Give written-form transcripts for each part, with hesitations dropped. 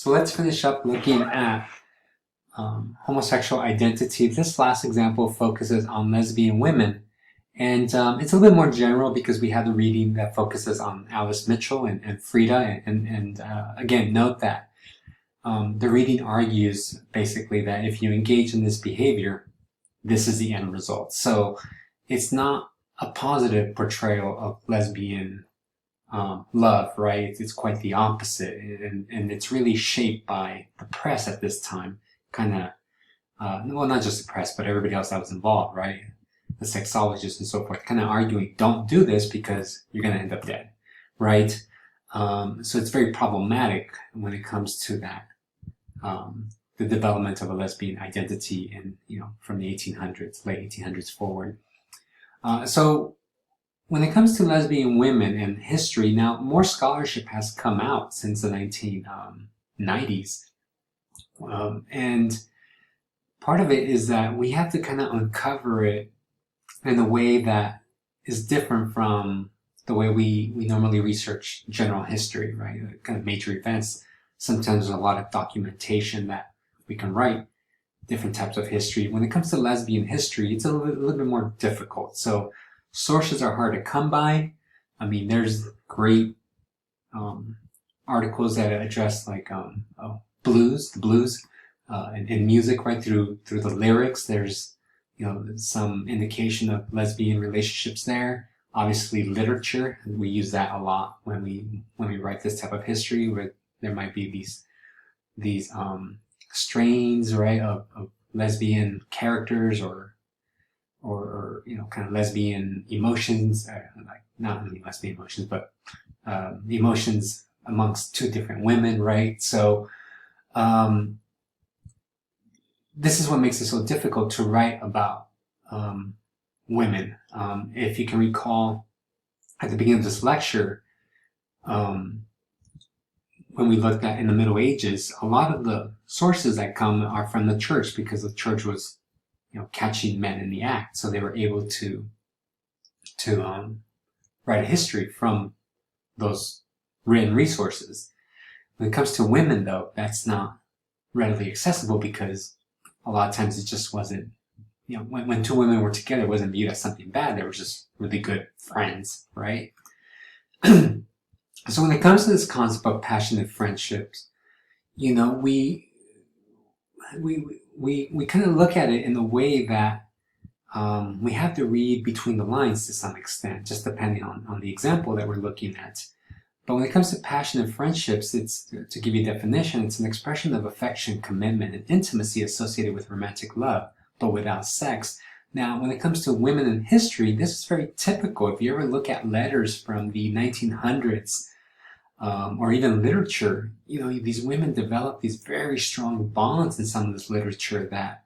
So let's finish up looking at homosexual identity. This last example focuses on lesbian women. And it's a little bit more general because we have the reading that focuses on Alice Mitchell and Frida. And again, note that the reading argues basically that if you engage in this behavior, this is the end result. So it's not a positive portrayal of lesbian love, right? It's quite the opposite, and it's really shaped by the press at this time, kind of, well, not just the press, but everybody else that was involved, right? The sexologists and so forth, kind of arguing, don't do this because you're going to end up dead, right? So it's very problematic when it comes to that, the development of a lesbian identity in, from the 1800s, late 1800s forward. So when it comes to lesbian women and history, now more scholarship has come out since the 1990s. And part of it is that we have to kind of uncover it in a way that is different from the way we normally research general history, right? Kind of major events. Sometimes there's a lot of documentation that we can write, different types of history. When it comes to lesbian history, it's a little bit more difficult. So sources are hard to come by. I mean, there's great articles that address like the blues, and music, right, through the lyrics. There's some indication of lesbian relationships there. Obviously, literature, we use that a lot when we write this type of history, where there might be these strains, right, of lesbian characters or kind of lesbian emotions, like not really lesbian emotions, but emotions amongst two different women, right? So this is what makes it so difficult to write about women. If you can recall, at the beginning of this lecture, when we looked at in the Middle Ages, a lot of the sources that come are from the church, because the church was catching men in the act, so they were able to write a history from those written resources. When it comes to women, though, that's not readily accessible, because a lot of times it just wasn't, when two women were together, it wasn't viewed as something bad. They were just really good friends, right? So when it comes to this concept of passionate friendships, we kind of look at it in a way that we have to read between the lines to some extent, just depending on the example that we're looking at. But when it comes to passionate friendships, it's, to give you a definition, it's an expression of affection, commitment, and intimacy associated with romantic love, but without sex. Now, when it comes to women in history, this is very typical. If you ever look at letters from the 1900s, or even literature, these women develop these very strong bonds in some of this literature that,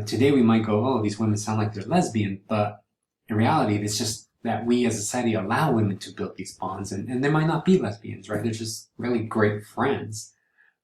today we might go, oh, these women sound like they're lesbian, but in reality, it's just that we as a society allow women to build these bonds, and they might not be lesbians, right? They're just really great friends,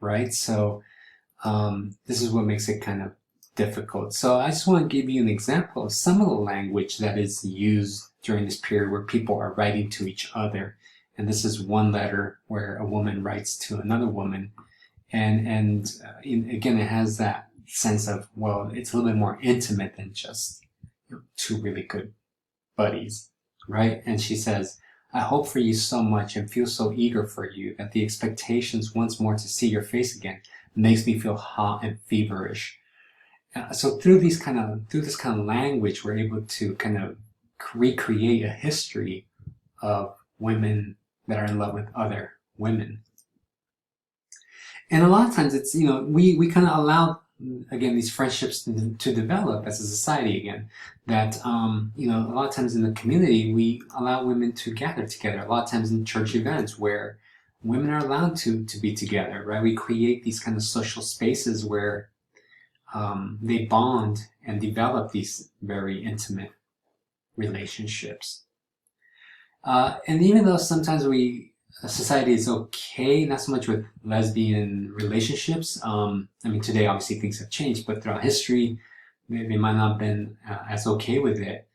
right? So this is what makes it kind of difficult. So I just want to give you an example of some of the language that is used during this period where people are writing to each other. And this is one letter where a woman writes to another woman. And again, it has that sense of, well, it's a little bit more intimate than just two really good buddies, right? And she says, I hope for you so much and feel so eager for you that the expectations once more to see your face again makes me feel hot and feverish. So through this kind of language, we're able to kind of recreate a history of women that are in love with other women. And a lot of times it's, we kind of allow, again, these friendships to develop as a society again. That, a lot of times in the community, we allow women to gather together. A lot of times in church events where women are allowed to be together, right? We create these kind of social spaces where they bond and develop these very intimate relationships. And even though sometimes society is okay, not so much with lesbian relationships. Today obviously things have changed, but throughout history, they might not have been as okay with it.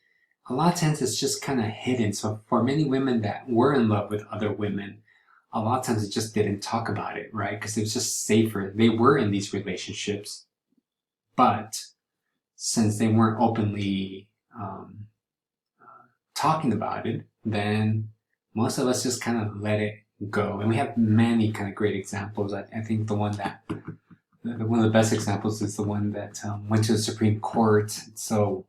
A lot of times it's just kind of hidden. So for many women that were in love with other women, a lot of times they just didn't talk about it, right? Because it was just safer. They were in these relationships, but since they weren't openly talking about it, then most of us just kind of let it go. And we have many kind of great examples. I think one of the best examples is the one that went to the Supreme Court. So,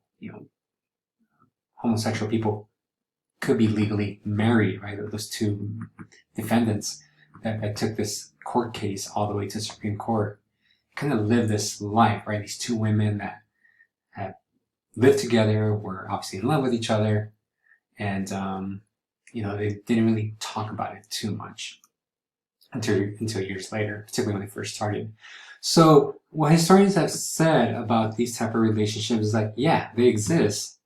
homosexual people could be legally married, right? Those two defendants that took this court case all the way to the Supreme Court kind of lived this life, right? These two women that had lived together, were obviously in love with each other, and they didn't really talk about it too much until years later, particularly when they first started. So what historians have said about these type of relationships is like, yeah, they exist,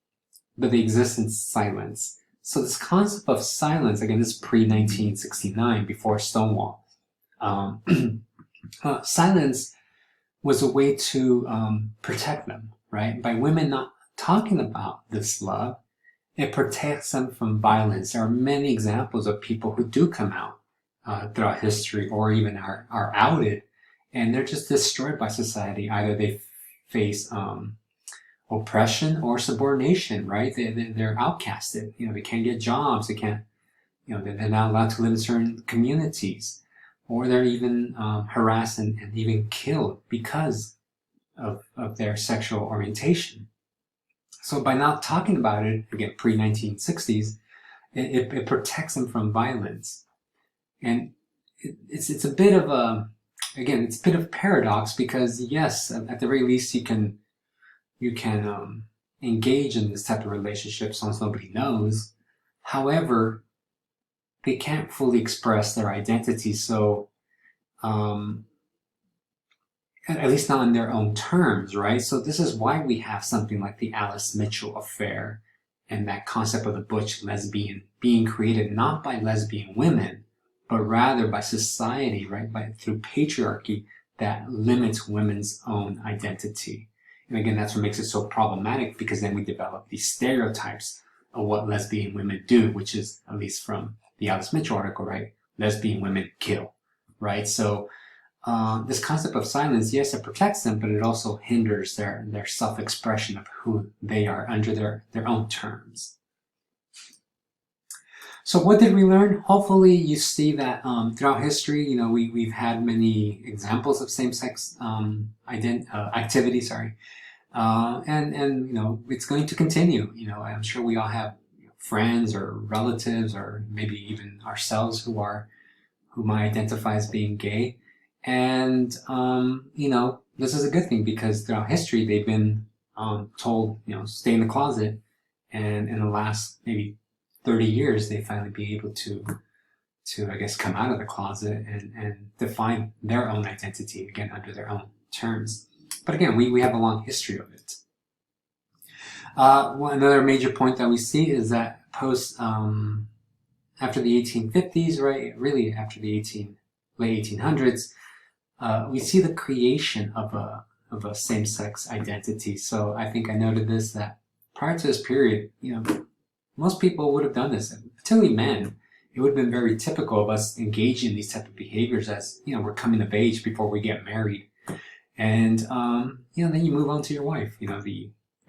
but they exist in silence. So this concept of silence, again, this is pre-1969, before Stonewall. Silence was a way to protect them, right? By women not talking about this love, it protects them from violence. There are many examples of people who do come out throughout history, or even are outed, and they're just destroyed by society. Either they face oppression or subordination, right? They're outcasted. They can't get jobs. They can't, they're not allowed to live in certain communities, or they're even harassed and even killed because of their sexual orientation. So by not talking about it, again, pre-1960s, it protects them from violence. And it's a bit of it's a bit of paradox, because yes, at the very least you can engage in this type of relationship as long as nobody knows. However, they can't fully express their identity, so at least not on their own terms, right? So this is why we have something like the Alice Mitchell affair, and that concept of the butch lesbian being created not by lesbian women, but rather by society, right? Through patriarchy that limits women's own identity. And again, that's what makes it so problematic, because then we develop these stereotypes of what lesbian women do, which is, at least from the Alice Mitchell article, right? Lesbian women kill, right? So this concept of silence, yes, it protects them, but it also hinders their self-expression of who they are under their own terms. So what did we learn? Hopefully you see that throughout history, we've had many examples of same-sex activity, and it's going to continue. I'm sure we all have friends or relatives, or maybe even ourselves, who might identify as being gay. And this is a good thing, because throughout history they've been told, stay in the closet, and in the last maybe 30 years they finally be able to I guess come out of the closet and define their own identity, again under their own terms. But again, we have a long history of it. Another major point that we see is that after the 1850s, right, really after the late 1800s, we see the creation of a same-sex identity. So I think I noted this, that prior to this period, most people would have done this, particularly men. It would have been very typical of us engaging in these type of behaviors as, we're coming of age before we get married. And, then you move on to your wife.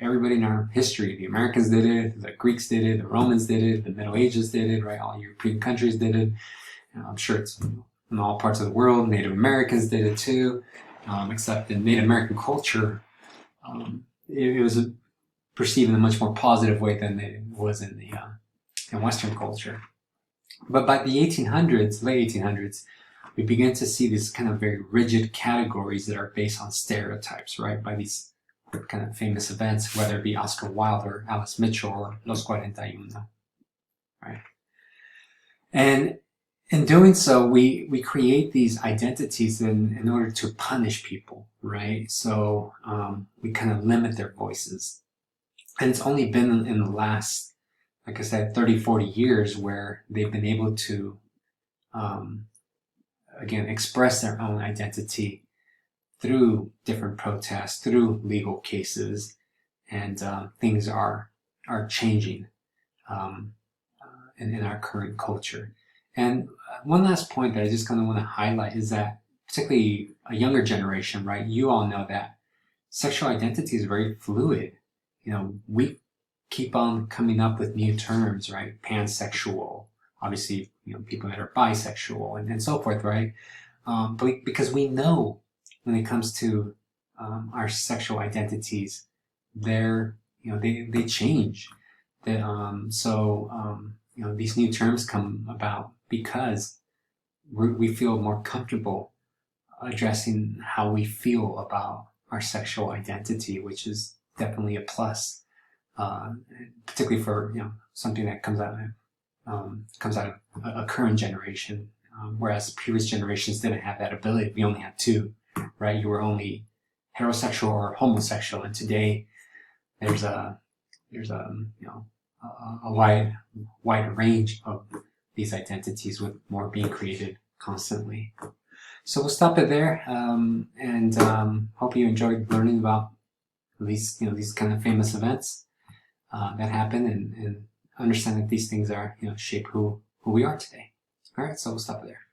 Everybody in our history, the Americans did it, the Greeks did it, the Romans did it, the Middle Ages did it, right? All European countries did it. I'm sure it's in all parts of the world. Native Americans did it too, except in Native American culture, it was perceived in a much more positive way than it was in Western culture. But by the 1800s, late 1800s, we begin to see these kind of very rigid categories that are based on stereotypes, right? By these kind of famous events, whether it be Oscar Wilde or Alice Mitchell or Los 41, right? And in doing so, we create these identities in order to punish people, right? So we kind of limit their voices. And it's only been in the last, like I said, 30, 40 years where they've been able to, again, express their own identity through different protests, through legal cases, and things are changing in our current culture. And one last point that I just kind of want to highlight is that, particularly a younger generation, right? You all know that sexual identity is very fluid. You know, we keep on coming up with new terms, right? Pansexual, obviously, you know, people that are bisexual and so forth, right? But because we know when it comes to our sexual identities, they change. You know, these new terms come about because we feel more comfortable addressing how we feel about our sexual identity, which is definitely a plus, particularly for, you know, something that comes out of a current generation, whereas previous generations didn't have that ability. We only had two, right? You were only heterosexual or homosexual, and today there's a you know, a wide range of these identities, with more being created constantly. So we'll stop it there, and hope you enjoyed learning about these, you know, these kind of famous events that happen, and understand that these things are, you know, shape who we are today. All right, so we'll stop it there.